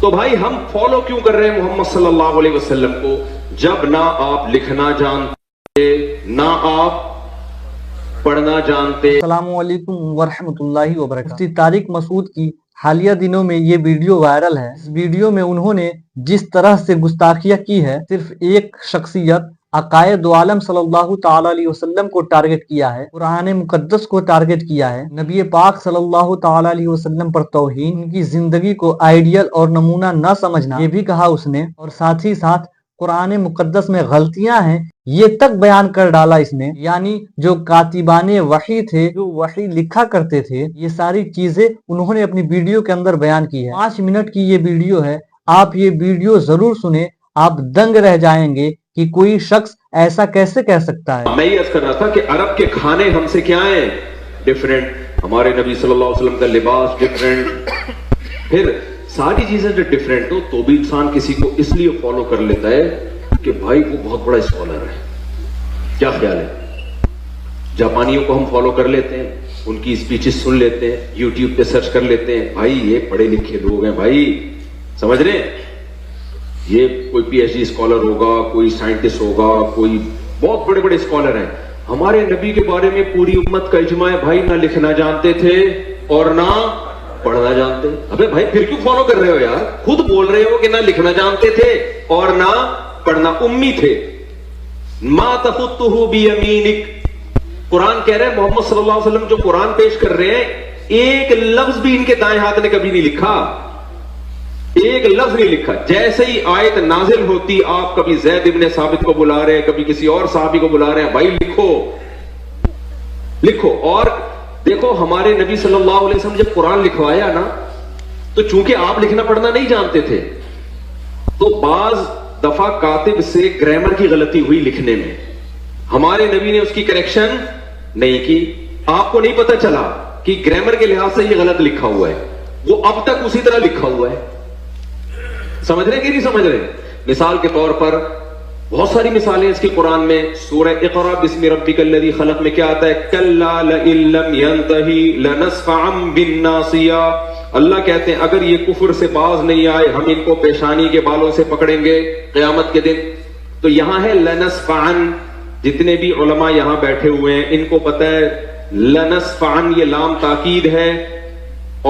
تو بھائی ہم فالو کیوں کر رہے ہیں محمد صلی اللہ علیہ وسلم کو، جب نہ آپ لکھنا جانتے نہ آپ پڑھنا جانتے۔ السلام علیکم ورحمۃ اللہ وبرکاتہ۔ مفتی طارق مسعود کی حالیہ دنوں میں یہ ویڈیو وائرل ہے۔ اس ویڈیو میں انہوں نے جس طرح سے گستاخیاں کی ہے، صرف ایک شخصیت عقائد دو عالم صلی اللہ تعالی علیہ وسلم کو ٹارگٹ کیا ہے، قرآن مقدس کو ٹارگٹ کیا ہے، نبی پاک صلی اللہ تعالی علیہ وسلم پر توہین، ان کی زندگی کو آئیڈیل اور نمونہ نہ سمجھنا، یہ بھی کہا اس نے، اور ساتھ ہی ساتھ قرآن مقدس میں غلطیاں ہیں یہ تک بیان کر ڈالا اس نے، یعنی جو کاتبان وحی تھے، جو وحی لکھا کرتے تھے، یہ ساری چیزیں انہوں نے اپنی ویڈیو کے اندر بیان کی ہے۔ 5 منٹ کی یہ ویڈیو ہے، آپ یہ ویڈیو ضرور سنیں، آپ دنگ رہ جائیں گے کہ کوئی شخص ایسا کیسے کہہ سکتا ہے۔ میں یہ عرض کر رہا تھا کہ عرب کے کھانے ہم سے کیا ہیں، ڈیفرنٹ، ہمارے نبی صلی اللہ علیہ وسلم کا لباس ڈیفرنٹ، پھر ساری چیزیں جو ڈیفرنٹ ہو تو بھی انسان کسی کو اس لیے فالو کر لیتا ہے کہ بھائی وہ بہت بڑا اسکالر ہے۔ کیا خیال ہے؟ جاپانیوں کو ہم فالو کر لیتے ہیں، ان کی اسپیچز سن لیتے ہیں، یوٹیوب پہ سرچ کر لیتے ہیں، بھائی یہ پڑھے لکھے لوگ ہیں، بھائی سمجھ رہے ہیں، یہ کوئی پی ایچ ڈی اسکالر ہوگا، کوئی سائنٹسٹ ہوگا، کوئی بہت بڑے بڑے اسکالر ہیں۔ ہمارے نبی کے بارے میں پوری امت کا اجماع ہے، بھائی نہ لکھنا جانتے تھے اور نہ پڑھنا جانتے۔ ابے بھائی پھر کیوں فالو کر رہے ہو یار؟ خود بول رہے ہو کہ نہ لکھنا جانتے تھے اور نہ پڑھنا، امی تھے۔ ما تخطہ بیمینک، قرآن کہہ رہے ہیں محمد صلی اللہ علیہ وسلم جو قرآن پیش کر رہے ہیں، ایک لفظ بھی ان کے دائیں ہاتھ نے کبھی نہیں لکھا، ایک لفظ نہیں لکھا۔ جیسے ہی آیت نازل ہوتی، آپ کبھی زید ابن ثابت کو بلا رہے ہیں، کبھی کسی اور صحابی کو بلا رہے ہیں، بھائی لکھو لکھو۔ اور دیکھو ہمارے نبی صلی اللہ علیہ وسلم جب قرآن لکھوایا نا، تو چونکہ آپ لکھنا پڑھنا نہیں جانتے تھے، تو بعض دفعہ کاتب سے گرامر کی غلطی ہوئی لکھنے میں، ہمارے نبی نے اس کی کریکشن نہیں کی۔ آپ کو نہیں پتا چلا کہ گرامر کے لحاظ سے یہ غلط لکھا ہوا ہے، وہ اب تک اسی طرح لکھا ہوا ہے۔ سمجھ رہے کہ نہیں سمجھ رہے؟ مثال کے طور پر بہت ساری مثالیں اس کی قرآن میں، سورہ اقرا بسم ربک الذی خلق میں کیا آتا ہے؟ کلا لئن لم ینتہی لنسفعا بالناصیہ، اللہ کہتے ہیں اگر یہ کفر سے باز نہیں آئے ہم ان کو پیشانی کے بالوں سے پکڑیں گے قیامت کے دن۔ تو یہاں ہے لنسفعا، جتنے بھی علماء یہاں بیٹھے ہوئے ہیں ان کو پتہ ہے لنسفعا یہ لام تاکید ہے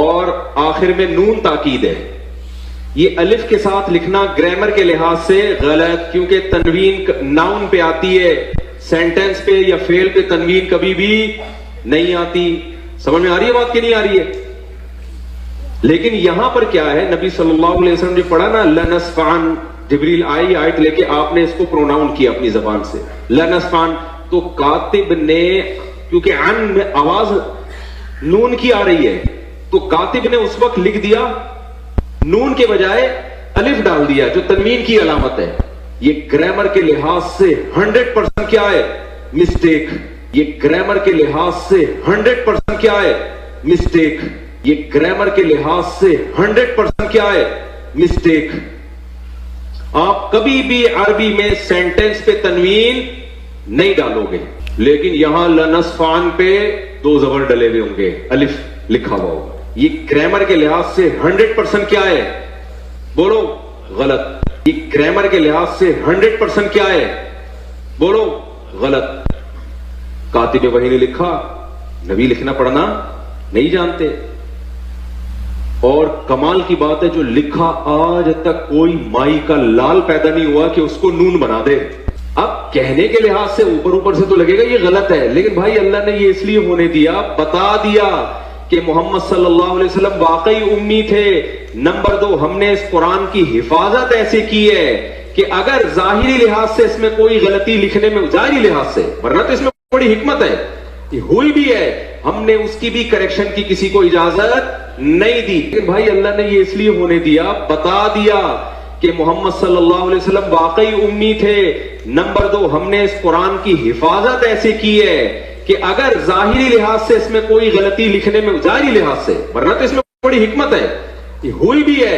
اور آخر میں نون تاکید ہے۔ یہ الف کے ساتھ لکھنا گرامر کے لحاظ سے غلط، کیونکہ تنوین ناؤن پہ آتی ہے، سینٹنس پہ یا فعل پہ تنوین کبھی بھی نہیں آتی۔ سمجھ میں آ رہی ہے بات کہ نہیں آ رہی ہے؟ لیکن یہاں پر کیا ہے، نبی صلی اللہ علیہ وسلم نے پڑھا نا لنسفعن، جبریل آئی آیت لے کے آپ نے اس کو پروناؤن کیا اپنی زبان سے لنسفعن، تو کاتب نے کیونکہ عن میں آواز نون کی آ رہی ہے تو کاتب نے اس وقت لکھ دیا نون کے بجائے الف ڈال دیا جو تنوین کی علامت ہے۔ یہ گرامر کے لحاظ سے 100% کیا ہے؟ مسٹیک۔ یہ گرامر کے لحاظ سے 100% کیا ہے؟ مسٹیک۔ یہ گرامر کے لحاظ سے 100% کیا ہے؟ مسٹیک۔ آپ کبھی بھی عربی میں سینٹنس پہ تنوین نہیں ڈالو گے، لیکن یہاں لنسفعن پہ 2 زبر ڈلے ہوئے ہوں گے، الف لکھا ہوا ہوگا۔ یہ گرامر کے لحاظ سے 100% کیا ہے؟ بولو غلط۔ یہ گرامر کے لحاظ سے 100% کیا ہے؟ بولو غلط۔ کاتب وحی نے لکھا، نبی لکھنا پڑھنا نہیں جانتے۔ اور کمال کی بات ہے جو لکھا آج تک کوئی مائی کا لال پیدا نہیں ہوا کہ اس کو نون بنا دے۔ اب کہنے کے لحاظ سے اوپر سے تو لگے گا یہ غلط ہے، لیکن بھائی اللہ نے یہ اس لیے ہونے دیا، بتا دیا کہ محمد صلی اللہ علیہ وسلم واقعی امی تھے۔ نمبر 2، ہم نے اس قرآن کی حفاظت ایسے کی ہے کہ اگر ظاہری لحاظ سے اس میں کوئی غلطی لکھنے میں، ظاہری لحاظ سے، ورنہ تو اس میں بڑی حکمت ہے، ہوئی بھی ہے، ہم نے اس کی بھی کریکشن کی کسی کو اجازت نہیں دی، لیکن بھائی اللہ نے یہ اس لیے ہونے دیا، بتا دیا کہ محمد صلی اللہ علیہ وسلم واقعی امی تھے۔ نمبر 2، ہم نے اس قرآن کی حفاظت ایسے کی ہے کہ اگر ظاہری لحاظ سے اس میں کوئی غلطی لکھنے میں، ظاہری لحاظ سے، ورنہ تو اس میں بڑی حکمت ہے، ہوئی بھی ہے،